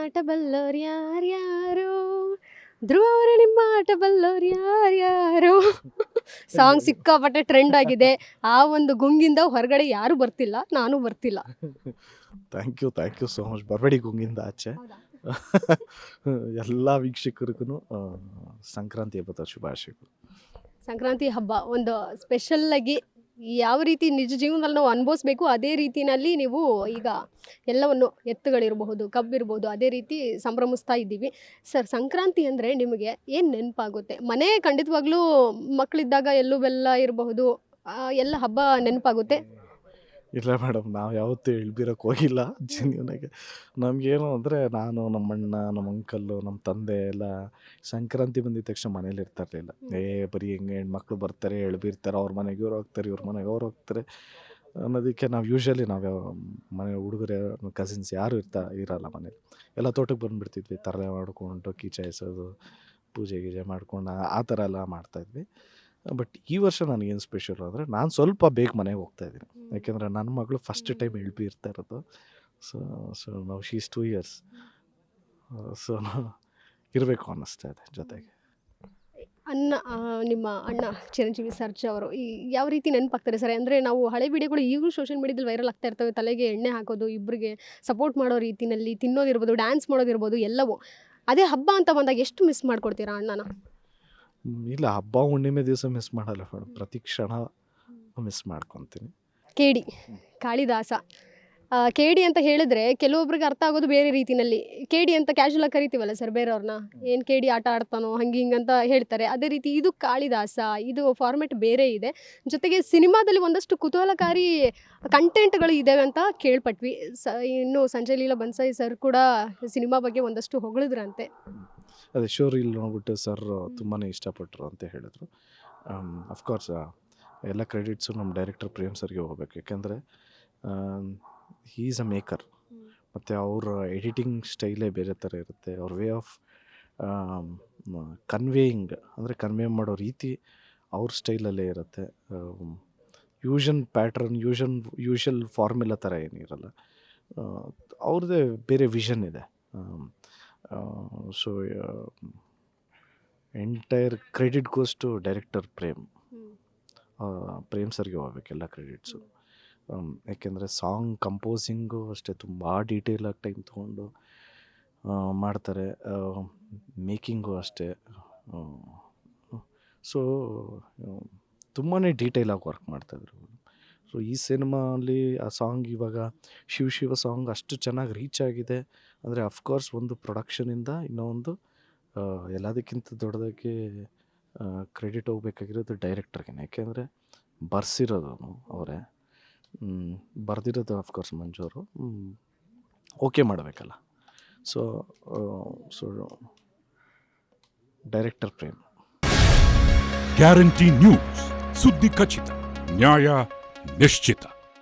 ಆಟ ಬಲ್ಲೋರು ಯಾರ್ಯಾರೋ, ಧ್ರುವ ಅವರೇ ನಿಮ್ಮ ಆಟ ಬಲ್ಲೋರು ಯಾರ್ಯಾರೋ ಸಾಂಗ್ ಸಿಕ್ಕಾಪಟ್ಟೆ ಟ್ರೆಂಡ್ ಆಗಿದೆ. ಆ ಒಂದು ಗುಂಗಿಂದ ಹೊರಗಡೆ ಯಾರು ಬರ್ತಿಲ್ಲ, ನಾನು ಬರ್ತಿಲ್ಲ. Thank you so much. ಬರಬೇಡಿ ಗುಂಗಿಂದ ಆಚೆ. ಎಲ್ಲ ವೀಕ್ಷಕರಿಗೂ ಸಂಕ್ರಾಂತಿ ಹಬ್ಬದ ಶುಭಾಶಯಗಳು. ಸಂಕ್ರಾಂತಿ ಹಬ್ಬ ಒಂದು ಸ್ಪೆಷಲ್ ಆಗಿ ಯಾವ ರೀತಿ ನಿಜ ಜೀವನದಲ್ಲಿ ನಾವು ಅನುಭವಿಸ್ಬೇಕು ಅದೇ ರೀತಿಯಲ್ಲಿ ನೀವು ಈಗ ಎಲ್ಲವನ್ನು ಎತ್ತುಗಳಿರಬಹುದು, ಕಬ್ಬಿರ್ಬೋದು, ಅದೇ ರೀತಿ ಸಂಭ್ರಮಿಸ್ತಾ ಇದ್ದೀವಿ. ಸರ್, ಸಂಕ್ರಾಂತಿ ಅಂದರೆ ನಿಮಗೆ ಏನು ನೆನಪಾಗುತ್ತೆ? ಮನೆ ಖಂಡಿತವಾಗ್ಲೂ ಮಕ್ಕಳಿದ್ದಾಗ ಎಳ್ಳು ಬೆಲ್ಲ ಇರಬಹುದು, ಎಲ್ಲ ಹಬ್ಬ ನೆನಪಾಗುತ್ತೆ. ಇಲ್ಲ ಮೇಡಮ್, ನಾವು ಯಾವತ್ತೂ ಇಳ್ಬೀರಕ್ಕೆ ಹೋಗಿಲ್ಲ ಜೀವನಕ್ಕೆ. ನಮಗೇನು ಅಂದರೆ, ನಾನು ನಮ್ಮಣ್ಣ, ನಮ್ಮ ಅಂಕಲ್ಲು, ನಮ್ಮ ತಂದೆ ಎಲ್ಲ ಸಂಕ್ರಾಂತಿ ಬಂದಿದ ತಕ್ಷಣ ಮನೇಲಿ ಇರ್ತಾ ಇರಲಿಲ್ಲ. ಬರೀ ಹೆಂಗೆ ಹೆಣ್ಮಕ್ಳು ಬರ್ತಾರೆ, ಎಳ್ಬೀರ್ತಾರೆ, ಅವ್ರ ಮನೆಗೆ ಇವ್ರು ಹೋಗ್ತಾರೆ, ಇವ್ರ ಮನೆಗೆ ಅವ್ರು ಹೋಗ್ತಾರೆ ಅನ್ನೋದಕ್ಕೆ ನಾವು ಯೂಶ್ವಲಿ ನಾವು ಮನೆ ಹುಡುಗರು ಕಸಿನ್ಸ್ ಯಾರೂ ಇರಲ್ಲ ಮನೇಲಿ. ಎಲ್ಲ ತೋಟಕ್ಕೆ ಬಂದುಬಿಡ್ತಿದ್ವಿ, ತರಲೆ ಮಾಡ್ಕೊಂಡು ಕೀಚ ಎಸೋದು, ಪೂಜೆ ಗೀಜೆ ಮಾಡ್ಕೊಂಡು ಆ ಥರ ಎಲ್ಲ ಮಾಡ್ತಾಯಿದ್ವಿ. ಬಟ್ ಈ ವರ್ಷ ನನಗೇನು ಸ್ಪೆಷಲ್ ಅಂದರೆ, ನಾನು ಸ್ವಲ್ಪ ಬೇಗ ಮನೆಗೆ ಹೋಗ್ತಾಯಿದ್ದೀನಿ. ಯಾಕೆಂದರೆ ನನ್ನ ಮಗಳು ಫಸ್ಟ್ ಟೈಮ್ ಇರ್ತಾ ಇರೋದು. ಸೊ ನಾವು ಶೀ ಈಸ್ 2 years. ಸೊ ಇರಬೇಕು ಅನ್ನಿಸ್ತಾ ಇದೆ ಜೊತೆಗೆ. ನಿಮ್ಮ ಅಣ್ಣ ಚಿರಂಜೀವಿ ಸರ್ಜಾ ಅವರು ಯಾವ ರೀತಿ ನೆನಪಾಗ್ತಾರೆ ಸರ್? ಅಂದರೆ ನಾವು ಹಳೆ ವಿಡಿಯೋಗಳು ಈಗಲೂ ಸೋಷಿಯಲ್ ಮೀಡಿಯಾದಲ್ಲಿ ವೈರಲ್ ಆಗ್ತಾ ಇರ್ತವೆ. ತಲೆಗೆ ಎಣ್ಣೆ ಹಾಕೋದು, ಇಬ್ಬರಿಗೆ ಸಪೋರ್ಟ್ ಮಾಡೋ ರೀತಿಯಲ್ಲಿ ತಿನ್ನೋದಿರ್ಬೋದು, ಡ್ಯಾನ್ಸ್ ಮಾಡೋದಿರ್ಬೋದು, ಎಲ್ಲವೂ. ಅದೇ ಹಬ್ಬ ಅಂತ ಬಂದಾಗ ಎಷ್ಟು ಮಿಸ್ ಮಾಡ್ಕೊಡ್ತೀರಾ ಅಣ್ಣನ? ಇಲ್ಲ, ಹಬ್ಬ ಹುಣ್ಣಿಮೆ ದಿವಸ ಮಿಸ್ ಮಾಡಲ್ಲ ಮೇಡಮ್, ಪ್ರತಿ ಕ್ಷಣ ಮಿಸ್ ಮಾಡ್ಕೊತೀನಿ. ಕೇಡಿ ಕಾಳಿದಾಸ, ಕೇಡಿ ಅಂತ ಹೇಳಿದ್ರೆ ಕೆಲವೊಬ್ರಿಗೆ ಅರ್ಥ ಆಗೋದು ಬೇರೆ ರೀತಿಯಲ್ಲಿ. ಕೇಡಿ ಅಂತ ಕ್ಯಾಶುವಲ್ ಆಗಿ ಕರಿತೀವಲ್ಲ ಸರ್ ಬೇರೆಯವ್ರನ್ನ, ಏನು ಕೇಡಿ ಆಟ ಆಡ್ತಾನೋ ಹಂಗೆ ಹಿಂಗಂತ ಹೇಳ್ತಾರೆ. ಅದೇ ರೀತಿ ಇದು ಕಾಳಿದಾಸ, ಇದು ಫಾರ್ಮೆಟ್ ಬೇರೆ ಇದೆ. ಜೊತೆಗೆ ಸಿನಿಮಾದಲ್ಲಿ ಒಂದಷ್ಟು ಕುತೂಹಲಕಾರಿ ಕಂಟೆಂಟ್ಗಳು ಇದ್ದಾವೆ ಅಂತ ಕೇಳ್ಪಟ್ವಿ. ಇನ್ನು ಸಂಜಯ್ ಲೀಲಾ ಬನ್ಸಾಯಿ ಸರ್ ಕೂಡ ಸಿನಿಮಾ ಬಗ್ಗೆ ಒಂದಷ್ಟು ಹೊಗಳಿದ್ರಂತೆ. ಅದೇ ಶೋ ರೀಲ್ ನೋಡ್ಬಿಟ್ಟು ಸರ್ ತುಂಬಾ ಇಷ್ಟಪಟ್ಟರು ಅಂತ ಹೇಳಿದ್ರು. ಅಫ್ಕೋರ್ಸ್ ಎಲ್ಲ ಕ್ರೆಡಿಟ್ಸು ನಮ್ಮ ಡೈರೆಕ್ಟರ್ ಪ್ರೇಮ್ ಸರ್ಗೆ ಹೋಗ್ಬೇಕು. ಯಾಕೆಂದರೆ ಹೀ ಈಸ್ ಅ ಮೇಕರ್, ಮತ್ತು ಅವ್ರ ಎಡಿಟಿಂಗ್ ಸ್ಟೈಲೇ ಬೇರೆ ಥರ ಇರುತ್ತೆ. ಅವ್ರ ವೇ ಆಫ್ ಕನ್ವೇಯಿಂಗ್, ಅಂದರೆ ಕನ್ವೇ ಮಾಡೋ ರೀತಿ ಅವ್ರ ಸ್ಟೈಲಲ್ಲೇ ಇರುತ್ತೆ. ಯೂಷನ್ ಪ್ಯಾಟ್ರನ್, ಯೂಶಲ್ ಫಾರ್ಮುಲಾ ಥರ ಏನಿರಲ್ಲ. ಅವ್ರದ್ದೇ ಬೇರೆ ವಿಷನ್ ಇದೆ. So entire credit goes to director Prem ಸರ್ಗೆ ಹೋಗ್ಬೇಕೆಲ್ಲ ಕ್ರೆಡಿಟ್ಸು. ಯಾಕೆಂದರೆ ಸಾಂಗ್ ಕಂಪೋಸಿಂಗು ಅಷ್ಟೇ ತುಂಬ ಡೀಟೇಲಾಗಿ ಟೈಮ್ ತೊಗೊಂಡು ಮಾಡ್ತಾರೆ. ಮೇಕಿಂಗು ಅಷ್ಟೇ. ಸೊ ತುಂಬಾ ಡೀಟೇಲಾಗಿ ವರ್ಕ್ ಮಾಡ್ತಾಯಿದ್ರು. ಸೊ ಈ ಸಿನಿಮಾಲಿ ಆ ಸಾಂಗ್, ಇವಾಗ ಶಿವ ಸಾಂಗ್ ಅಷ್ಟು ಚೆನ್ನಾಗಿ ರೀಚ್ ಆಗಿದೆ ಅಂದರೆ ಅಫ್ಕೋರ್ಸ್ ಒಂದು ಪ್ರೊಡಕ್ಷನಿಂದ ಇನ್ನೊಂದು ಎಲ್ಲದಕ್ಕಿಂತ ದೊಡ್ಡದಾಗಿ ಕ್ರೆಡಿಟ್ ಹೋಗ್ಬೇಕಾಗಿರೋದು ಡೈರೆಕ್ಟರ್ಗೆ. ಯಾಕೆಂದರೆ ಬರ್ಸಿರೋದು ಅವರೇ, ಬರೆದಿರೋದು ಅಫ್ಕೋರ್ಸ್ ಮಂಜು ಅವರು, ಓಕೆ ಮಾಡಬೇಕಲ್ಲ. So director Prem. Guarantee news, ಸುದ್ದಿ ಖಚಿತ, ನ್ಯಾಯ ನಿಶ್ಚಿತ.